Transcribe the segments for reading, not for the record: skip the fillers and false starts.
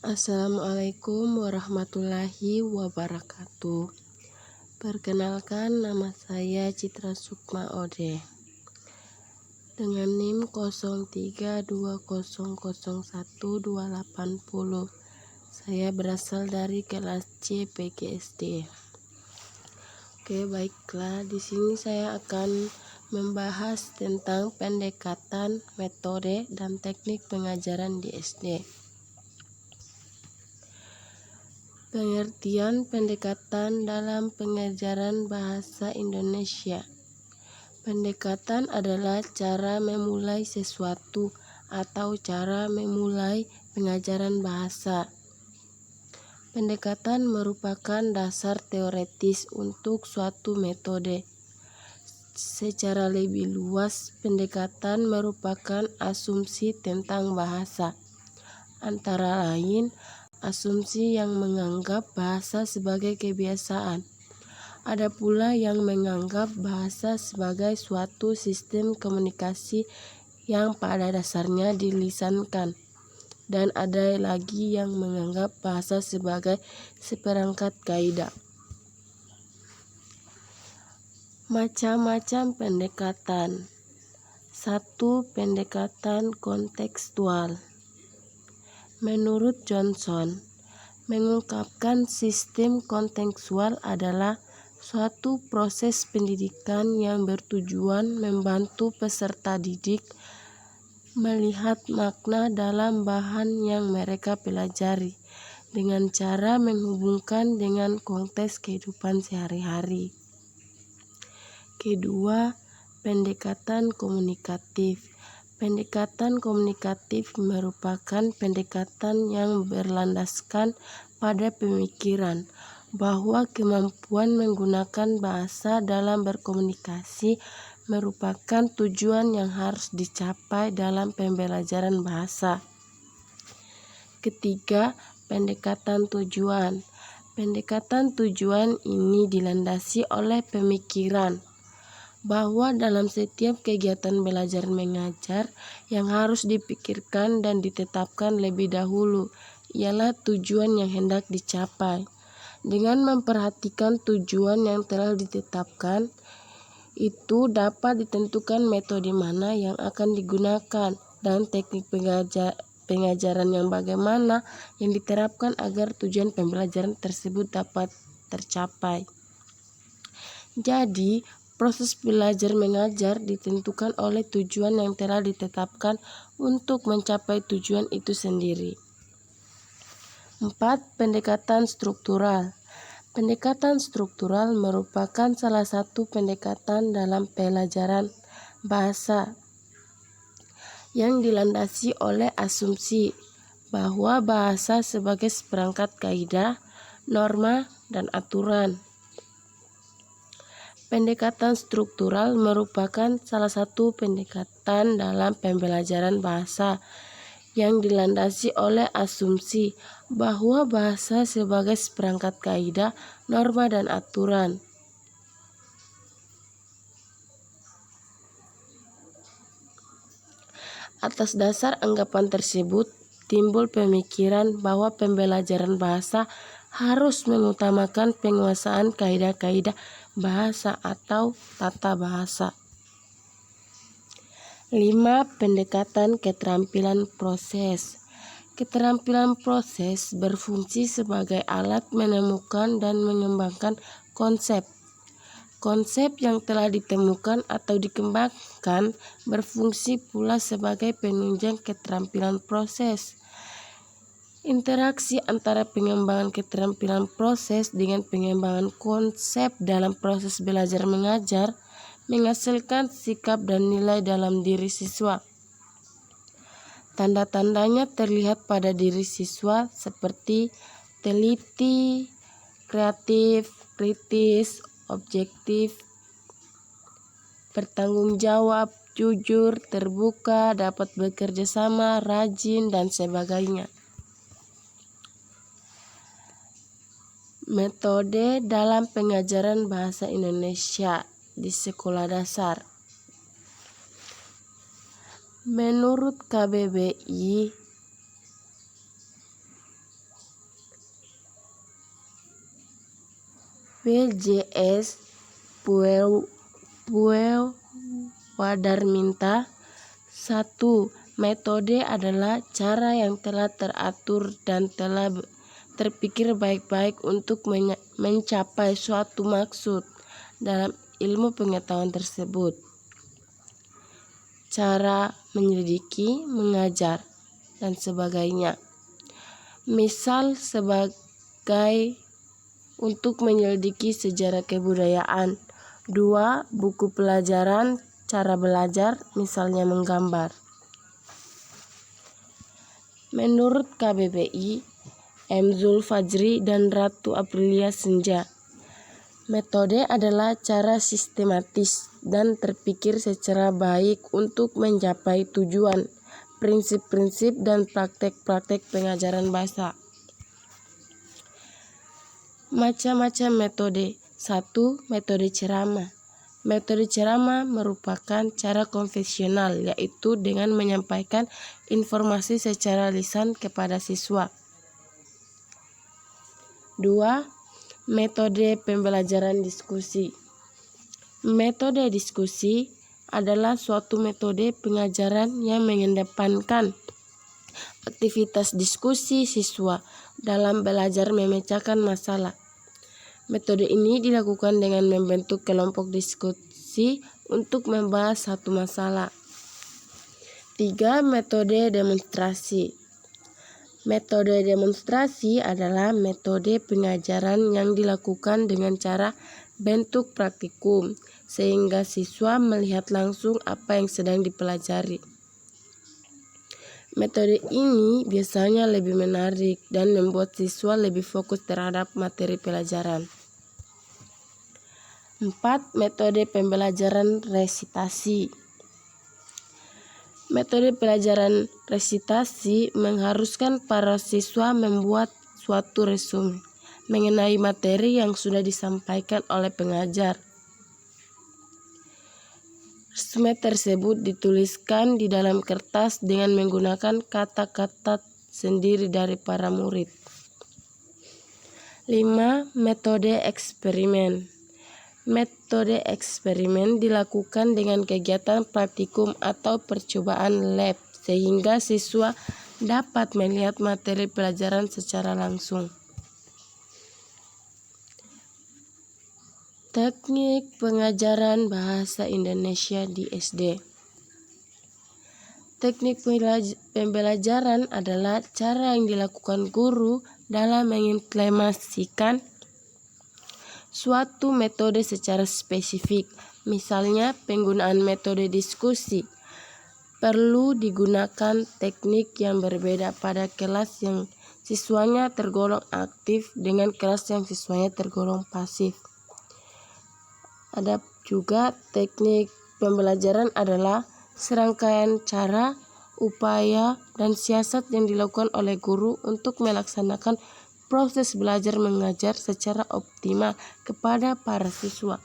Assalamualaikum warahmatullahi wabarakatuh. Perkenalkan, nama saya Citra Sukma Ode dengan NIM 0320012810. Saya berasal dari kelas C PGSD. Oke, baiklah. Di sini saya akan membahas tentang pendekatan, metode, dan teknik pengajaran di SD. Pengertian pendekatan dalam pengajaran bahasa Indonesia. Pendekatan adalah cara memulai sesuatu atau cara memulai pengajaran bahasa. Pendekatan merupakan dasar teoretis untuk suatu metode. Secara lebih luas, pendekatan merupakan asumsi tentang bahasa. Antara lain, asumsi yang menganggap bahasa sebagai kebiasaan. Ada pula yang menganggap bahasa sebagai suatu sistem komunikasi yang pada dasarnya dilisankan. Dan ada lagi yang menganggap bahasa sebagai seperangkat kaidah. Macam-macam pendekatan. 1. Pendekatan kontekstual. Menurut Johnson, mengungkapkan sistem kontekstual adalah suatu proses pendidikan yang bertujuan membantu peserta didik melihat makna dalam bahan yang mereka pelajari dengan cara menghubungkan dengan konteks kehidupan sehari-hari. Kedua, pendekatan komunikatif. Pendekatan komunikatif merupakan pendekatan yang berlandaskan pada pemikiran bahwa kemampuan menggunakan bahasa dalam berkomunikasi merupakan tujuan yang harus dicapai dalam pembelajaran bahasa. Ketiga, pendekatan tujuan. Pendekatan tujuan ini dilandasi oleh pemikiran bahwa dalam setiap kegiatan belajar mengajar yang harus dipikirkan dan ditetapkan lebih dahulu ialah tujuan yang hendak dicapai. Dengan memperhatikan tujuan yang telah ditetapkan, itu dapat ditentukan metode mana yang akan digunakan dan teknik pengajaran yang bagaimana yang diterapkan agar tujuan pembelajaran tersebut dapat tercapai. Jadi, proses belajar mengajar ditentukan oleh tujuan yang telah ditetapkan untuk mencapai tujuan itu sendiri. 4. Pendekatan struktural. Pendekatan struktural merupakan salah satu pendekatan dalam pelajaran bahasa yang dilandasi oleh asumsi bahwa bahasa sebagai seperangkat kaidah, norma, dan aturan. Pendekatan struktural merupakan salah satu pendekatan dalam pembelajaran bahasa yang dilandasi oleh asumsi bahwa bahasa sebagai seperangkat kaidah, norma, dan aturan. Atas dasar anggapan tersebut, timbul pemikiran bahwa pembelajaran bahasa harus mengutamakan penguasaan kaidah-kaidah bahasa atau tata bahasa. 5. Pendekatan keterampilan proses. Keterampilan proses berfungsi sebagai alat menemukan dan mengembangkan konsep. Konsep yang telah ditemukan atau dikembangkan berfungsi pula sebagai penunjang keterampilan proses. Interaksi antara pengembangan keterampilan proses dengan pengembangan konsep dalam proses belajar mengajar menghasilkan sikap dan nilai dalam diri siswa. Tanda-tandanya terlihat pada diri siswa seperti teliti, kreatif, kritis, objektif, bertanggung jawab, jujur, terbuka, dapat bekerja sama, rajin, dan sebagainya. Metode dalam pengajaran bahasa Indonesia di sekolah dasar. Menurut KBBI, PJS Wadarminta. 1. Metode adalah cara yang telah teratur dan telah terpikir baik-baik untuk mencapai suatu maksud dalam ilmu pengetahuan tersebut. Cara menyelidiki, mengajar, dan sebagainya. Misal sebagai untuk menyelidiki sejarah kebudayaan. 2. Buku pelajaran, cara belajar, misalnya menggambar. Menurut KBBI, M. Zulfajri dan Ratu Aprilia Senja, metode adalah cara sistematis dan terpikir secara baik untuk mencapai tujuan, prinsip-prinsip, dan praktek-praktek pengajaran bahasa. Macam-macam metode. 1. Metode ceramah. Metode ceramah merupakan cara konvensional, yaitu dengan menyampaikan informasi secara lisan kepada siswa. 2. Metode pembelajaran diskusi. Metode diskusi adalah suatu metode pengajaran yang mengedepankan aktivitas diskusi siswa dalam belajar memecahkan masalah. Metode ini dilakukan dengan membentuk kelompok diskusi untuk membahas satu masalah. 3. Metode demonstrasi. Metode demonstrasi adalah metode pengajaran yang dilakukan dengan cara bentuk praktikum, sehingga siswa melihat langsung apa yang sedang dipelajari. Metode ini biasanya lebih menarik dan membuat siswa lebih fokus terhadap materi pelajaran. 4. Metode pembelajaran resitasi. Metode pelajaran resitasi mengharuskan para siswa membuat suatu resume mengenai materi yang sudah disampaikan oleh pengajar. Resume tersebut dituliskan di dalam kertas dengan menggunakan kata-kata sendiri dari para murid. 5. Metode eksperimen. Metode eksperimen dilakukan dengan kegiatan praktikum atau percobaan lab, sehingga siswa dapat melihat materi pelajaran secara langsung. Teknik pengajaran bahasa Indonesia di SD. Teknik pembelajaran adalah cara yang dilakukan guru dalam mengimplementasikan suatu metode secara spesifik. Misalnya, penggunaan metode diskusi. Perlu digunakan teknik yang berbeda pada kelas yang siswanya tergolong aktif dengan kelas yang siswanya tergolong pasif. Ada juga teknik pembelajaran adalah serangkaian cara, upaya, dan siasat yang dilakukan oleh guru untuk melaksanakan proses belajar mengajar secara optimal kepada para siswa.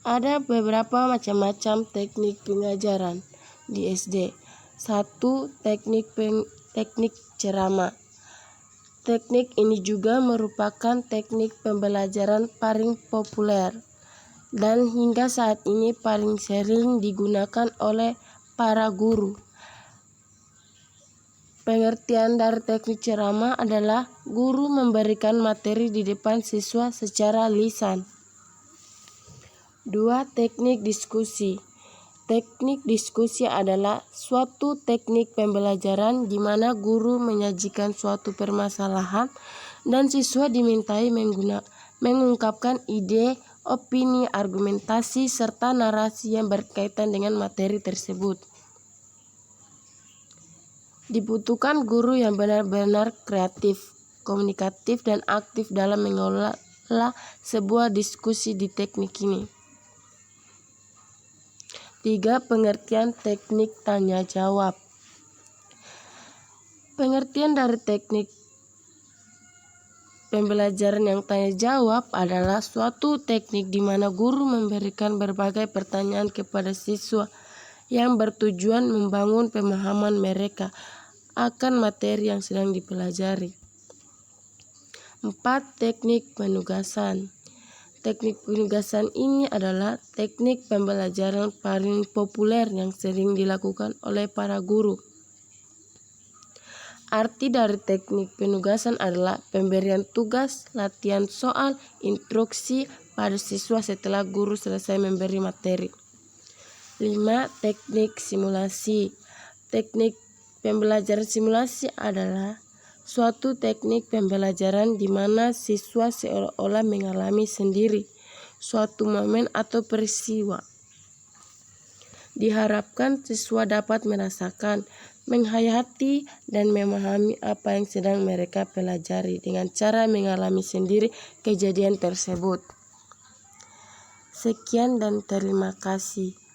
Ada beberapa macam-macam teknik pengajaran di SD. 1. Teknik ceramah. Teknik ini juga merupakan teknik pembelajaran paling populer dan hingga saat ini paling sering digunakan oleh para guru. Pengertian dari teknik ceramah adalah guru memberikan materi di depan siswa secara lisan. 2. Teknik diskusi. Teknik diskusi adalah suatu teknik pembelajaran di mana guru menyajikan suatu permasalahan dan siswa dimintai mengungkapkan ide, opini, argumentasi, serta narasi yang berkaitan dengan materi tersebut. Dibutuhkan guru yang benar-benar kreatif, komunikatif, dan aktif dalam mengelola sebuah diskusi di teknik ini. 3. Pengertian teknik tanya jawab. Pengertian dari teknik pembelajaran yang tanya jawab adalah suatu teknik di mana guru memberikan berbagai pertanyaan kepada siswa yang bertujuan membangun pemahaman mereka akan materi yang sedang dipelajari. 4. Teknik penugasan. Teknik penugasan ini adalah teknik pembelajaran paling populer yang sering dilakukan oleh para guru. Arti dari teknik penugasan adalah pemberian tugas, latihan soal, instruksi pada siswa setelah guru selesai memberi materi. 5. Teknik simulasi. Teknik pembelajaran simulasi adalah suatu teknik pembelajaran di mana siswa seolah-olah mengalami sendiri suatu momen atau peristiwa. Diharapkan siswa dapat merasakan, menghayati, dan memahami apa yang sedang mereka pelajari dengan cara mengalami sendiri kejadian tersebut. Sekian dan terima kasih.